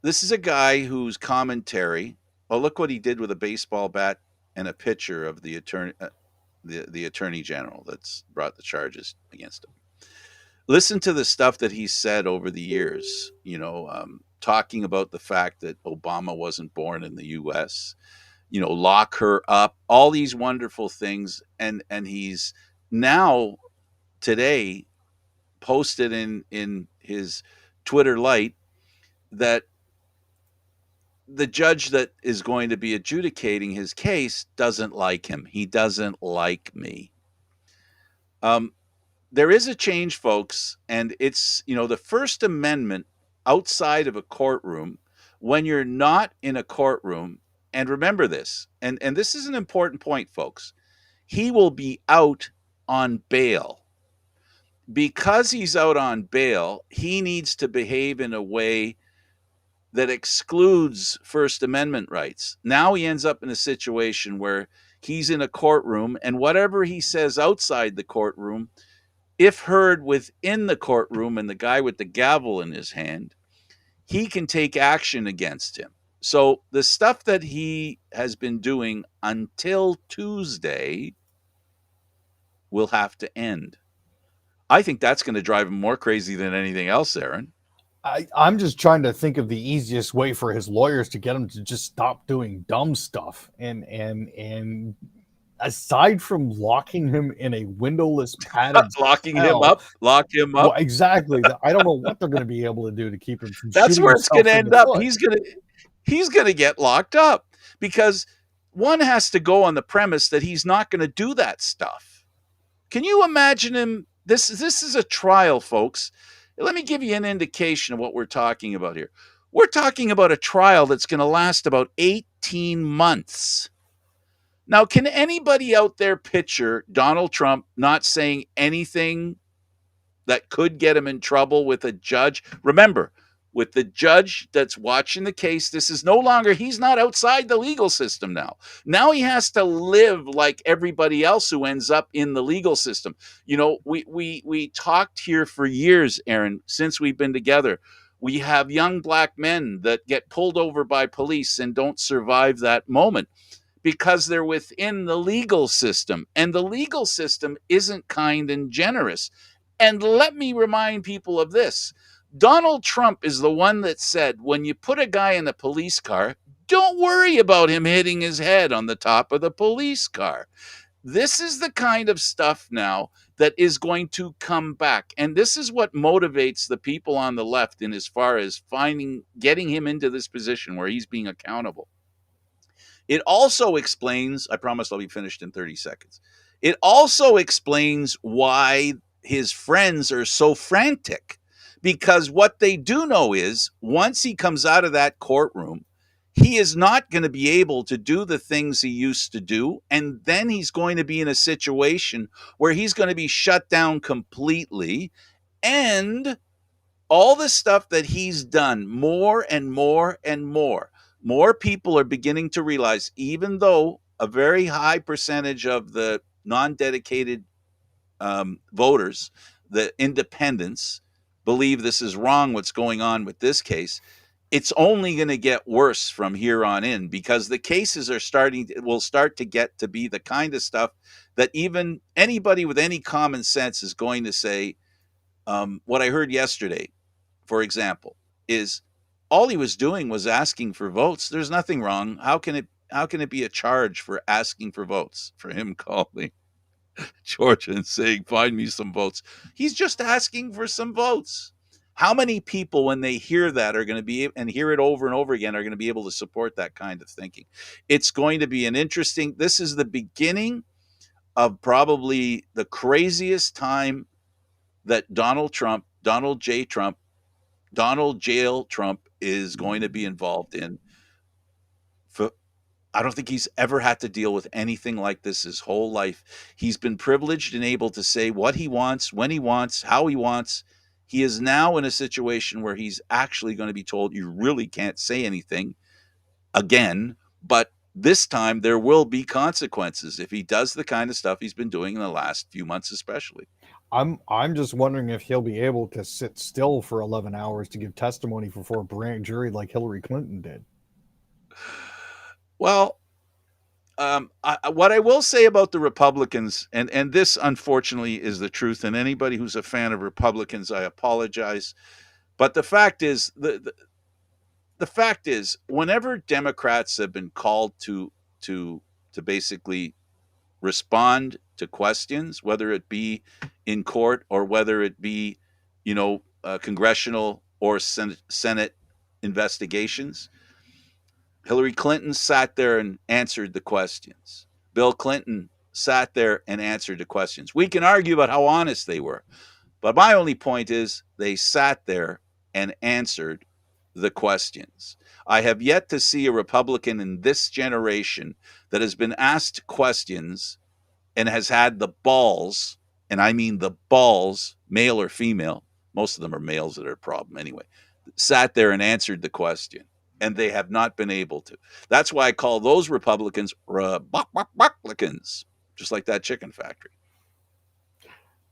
This is a guy whose commentary, oh, look what he did with a baseball bat and a picture of the attorney general that's brought the charges against him. Listen to the stuff that he said over the years, talking about the fact that Obama wasn't born in the US, lock her up, all these wonderful things. And he's now today posted in his Twitter light that the judge that is going to be adjudicating his case doesn't like him. He doesn't like me. Um, there is a change, folks, and it's, the First Amendment outside of a courtroom, when you're not in a courtroom, and remember this, and this is an important point, folks. He will be out on bail. Because he's out on bail, he needs to behave in a way that excludes First Amendment rights. Now he ends up in a situation where he's in a courtroom, and whatever he says outside the courtroom, if heard within the courtroom and the guy with the gavel in his hand, he can take action against him. So the stuff that he has been doing until Tuesday will have to end. I think that's going to drive him more crazy than anything else, Aaron. I'm just trying to think of the easiest way for his lawyers to get him to just stop doing dumb stuff. And aside from locking him in a windowless padded Locking him cell, up, lock him well, up. exactly. I don't know what they're going to be able to do to keep him from That's shooting where it's going himself to in the end up. foot. He's going to get locked up because one has to go on the premise that he's not going to do that stuff. Can you imagine him? This is a trial, folks. Let me give you an indication of what we're talking about here. We're talking about a trial that's going to last about 18 months. Now, can anybody out there picture Donald Trump not saying anything that could get him in trouble with a judge? Remember, with the judge that's watching the case, this is no longer, he's not outside the legal system now. Now he has to live like everybody else who ends up in the legal system. We talked here for years, Aaron, since we've been together. We have young black men that get pulled over by police and don't survive that moment because they're within the legal system. And the legal system isn't kind and generous. And let me remind people of this. Donald Trump is the one that said, when you put a guy in a police car, don't worry about him hitting his head on the top of the police car. This is the kind of stuff now that is going to come back. And this is what motivates the people on the left in as far as getting him into this position where he's being accountable. It also explains, I promise I'll be finished in 30 seconds. It also explains why his friends are so frantic, because what they do know is once he comes out of that courtroom, he is not going to be able to do the things he used to do. And then he's going to be in a situation where he's going to be shut down completely. And all the stuff that he's done, more and more and more people are beginning to realize, even though a very high percentage of the non-dedicated voters, the independents, believe this is wrong, what's going on with this case, it's only going to get worse from here on in, because the cases will start to get to be the kind of stuff that even anybody with any common sense is going to say. What I heard yesterday, for example, is all he was doing was asking for votes. There's nothing wrong. How can it be a charge for asking for votes? For him calling Georgia and saying, "Find me some votes." He's just asking for some votes. How many people, when they hear that, are going to be, and hear it over and over again, are going to be able to support that kind of thinking? It's going to be this is the beginning of probably the craziest time that Donald J. Trump, Donald Jail Trump is going to be involved in. For, I don't think he's ever had to deal with anything like this his whole life. He's been privileged and able to say what he wants, when he wants, how he wants. He is now in a situation where he's actually going to be told, you really can't say anything again, but this time there will be consequences if he does the kind of stuff he's been doing in the last few months, especially. I'm just wondering if he'll be able to sit still for 11 hours to give testimony before a grand jury like Hillary Clinton did. Well, what I will say about the Republicans, and this unfortunately is the truth, and anybody who's a fan of Republicans, I apologize, but the fact is, whenever Democrats have been called to to basically respond to questions, whether it be in court or whether it be, congressional or Senate investigations, Hillary Clinton sat there and answered the questions. Bill Clinton sat there and answered the questions. We can argue about how honest they were, but my only point is they sat there and answered the questions. I have yet to see a Republican in this generation that has been asked questions and has had the balls, and I mean the balls, male or female, most of them are males that are a problem anyway, sat there and answered the question. And they have not been able to. That's why I call those Republicans Republicans, just like that chicken factory.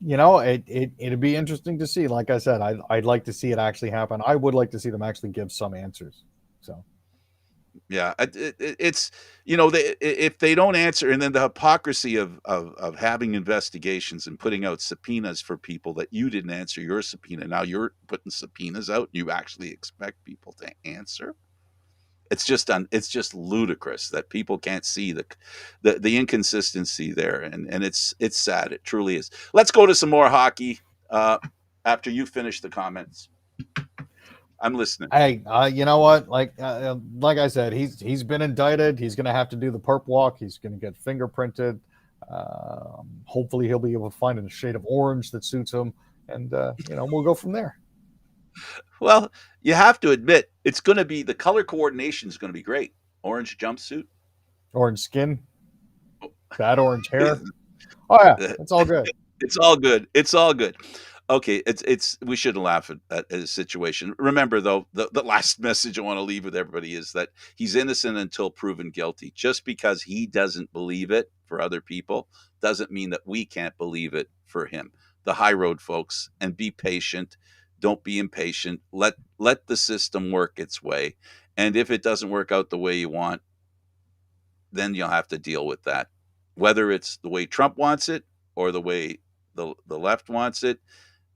It'd be interesting to see. Like I said, I'd like to see it actually happen. I would like to see them actually give some answers. So Yeah, it's if they don't answer, and then the hypocrisy of having investigations and putting out subpoenas for people that you didn't answer your subpoena. Now you're putting subpoenas out. You actually expect people to answer. It's just ludicrous that people can't see the inconsistency there, and it's sad. It truly is. Let's go to some more hockey after you finish the comments. I'm listening. hey, you know what? Like I said, he's been indicted. He's going to have to do the perp walk. He's going to get fingerprinted. Hopefully, he'll be able to find a shade of orange that suits him, and we'll go from there. Well, you have to admit it's going to be the color coordination is going to be great. Orange jumpsuit, Orange skin, bad orange hair. Oh yeah, it's all good. It's all good. It's all good. Okay, it's we shouldn't laugh at a situation. Remember though, the last message I want to leave with everybody is that he's innocent until proven guilty. Just because he doesn't believe it for other people doesn't mean that we can't believe it for him. The high road, folks, and be patient. Don't be impatient. Let the system work its way. And if it doesn't work out the way you want, then you'll have to deal with that. Whether it's the way Trump wants it or the way the left wants it,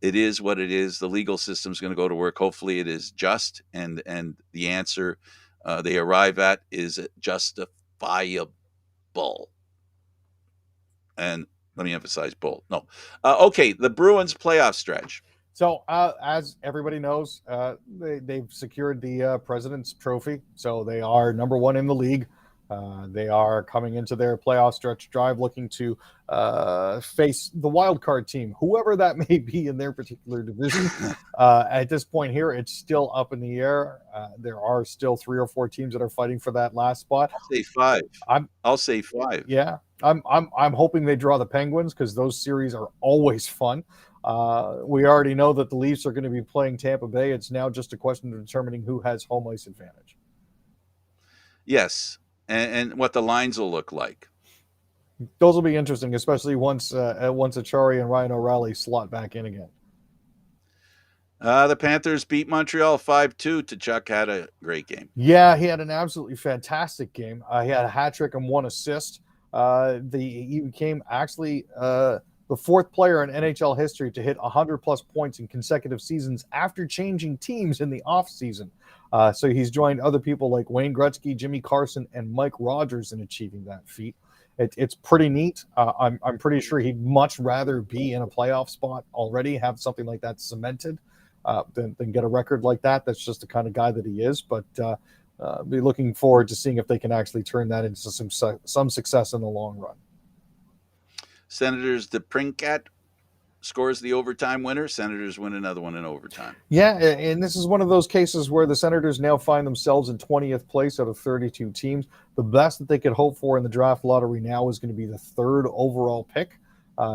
it is what it is. The legal system is going to go to work. Hopefully it is just, and the answer they arrive at is justifiable. And let me emphasize bull. No. Okay, the Bruins playoff stretch. So, as everybody knows, they've secured the President's Trophy. So they are number one in the league. They are coming into their playoff stretch drive looking to face the wild card team, whoever that may be in their particular division. At this point here, it's still up in the air. There are still 3 or 4 teams that are fighting for that last spot. I'll say 5. I'll say 5. Yeah, I'm hoping they draw the Penguins because those series are always fun. We already know that the Leafs are going to be playing Tampa Bay. It's now just a question of determining who has home ice advantage. Yes, and what the lines will look like. Those will be interesting, especially once Achari and Ryan O'Reilly slot back in again. The Panthers beat Montreal 5-2. Tkachuk had a great game. Yeah, he had an absolutely fantastic game. He had a hat trick and 1 assist. He became actually the 4th player in NHL history to hit 100-plus points in consecutive seasons after changing teams in the offseason. So he's joined other people like Wayne Gretzky, Jimmy Carson, and Mike Rogers in achieving that feat. It's pretty neat. I'm pretty sure he'd much rather be in a playoff spot already, have something like that cemented, than get a record like that. That's just the kind of guy that he is. But be looking forward to seeing if they can actually turn that into some success in the long run. Senators DePrincat scores the overtime winner. Senators win another one in overtime. Yeah, and this is one of those cases where the Senators now find themselves in 20th place out of 32 teams. The best that they could hope for in the draft lottery now is going to be the 3rd overall pick.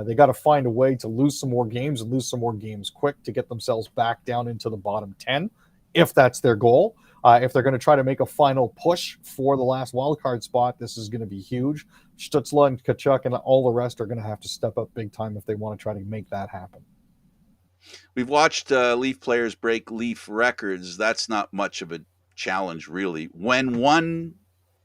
They got to find a way to lose some more games and lose some more games quick to get themselves back down into the bottom 10, if that's their goal. If they're going to try to make a final push for the last wildcard spot, this is going to be huge. Stutzla and Kachuk and all the rest are going to have to step up big time if they want to try to make that happen. We've watched Leaf players break Leaf records. That's not much of a challenge, really. When one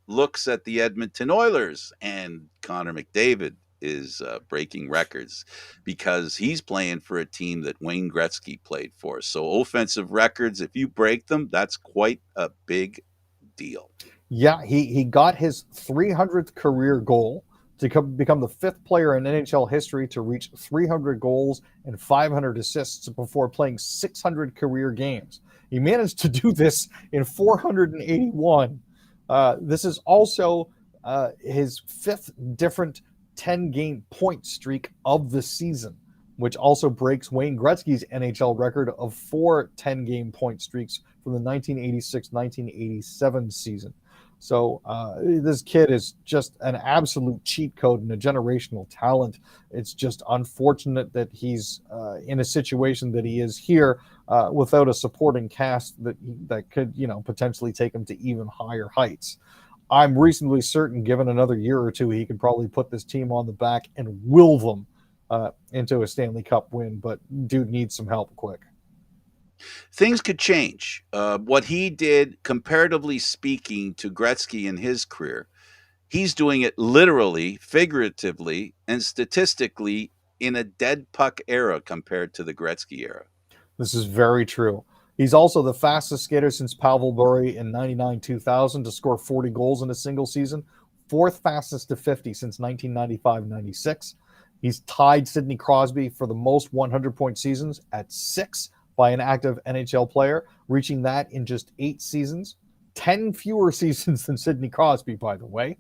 looks at the Edmonton Oilers and Connor McDavid is breaking records because he's playing for a team that Wayne Gretzky played for. So offensive records, if you break them, that's quite a big deal. Yeah, he got his 300th career goal to become the 5th player in NHL history to reach 300 goals and 500 assists before playing 600 career games. He managed to do this in 481. This is also his 5th different 10-game point streak of the season, which also breaks Wayne Gretzky's NHL record of 4 10-game point streaks from the 1986-1987 season. So this kid is just an absolute cheat code and a generational talent. It's just unfortunate that he's in a situation that he is here without a supporting cast that could, potentially take him to even higher heights. I'm reasonably certain, given another year or two, he could probably put this team on the back and will them into a Stanley Cup win. But dude needs some help quick. Things could change. What he did, comparatively speaking, to Gretzky in his career, he's doing it literally, figuratively, and statistically in a dead puck era compared to the Gretzky era. This is very true. He's also the fastest skater since Pavel Bure in 99-2000 to score 40 goals in a single season, 4th fastest to 50 since 1995-96. He's tied Sidney Crosby for the most 100-point seasons at 6 by an active NHL player, reaching that in just 8 seasons. 10 fewer seasons than Sidney Crosby, by the way.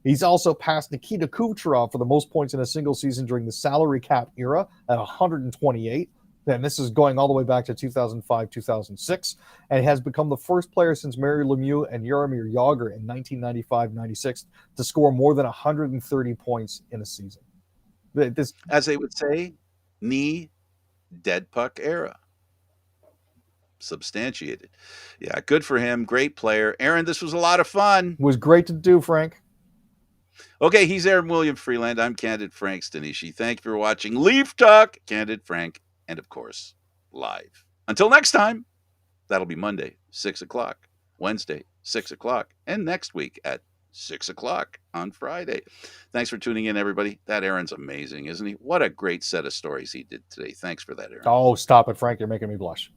He's also passed Nikita Kucherov for the most points in a single season during the salary cap era at 128. And this is going all the way back to 2005-2006, and has become the first player since Mario Lemieux and Jaromir Jagr in 1995-96 to score more than 130 points in a season. This, as they would say, knee dead puck era. Substantiated. Yeah, good for him. Great player. Aaron, this was a lot of fun. It was great to do, Frank. Okay, he's Aaron William Freeland. I'm Candid Frank Stanisci. Thank you for watching Leaf Talk, Candid Frank, and of course, live. Until next time, that'll be Monday, 6 o'clock, Wednesday, 6 o'clock, and next week at 6 o'clock on Friday. Thanks for tuning in, everybody. That Aaron's amazing, isn't he? What a great set of stories he did today. Thanks for that, Aaron. Oh, stop it, Frank. You're making me blush.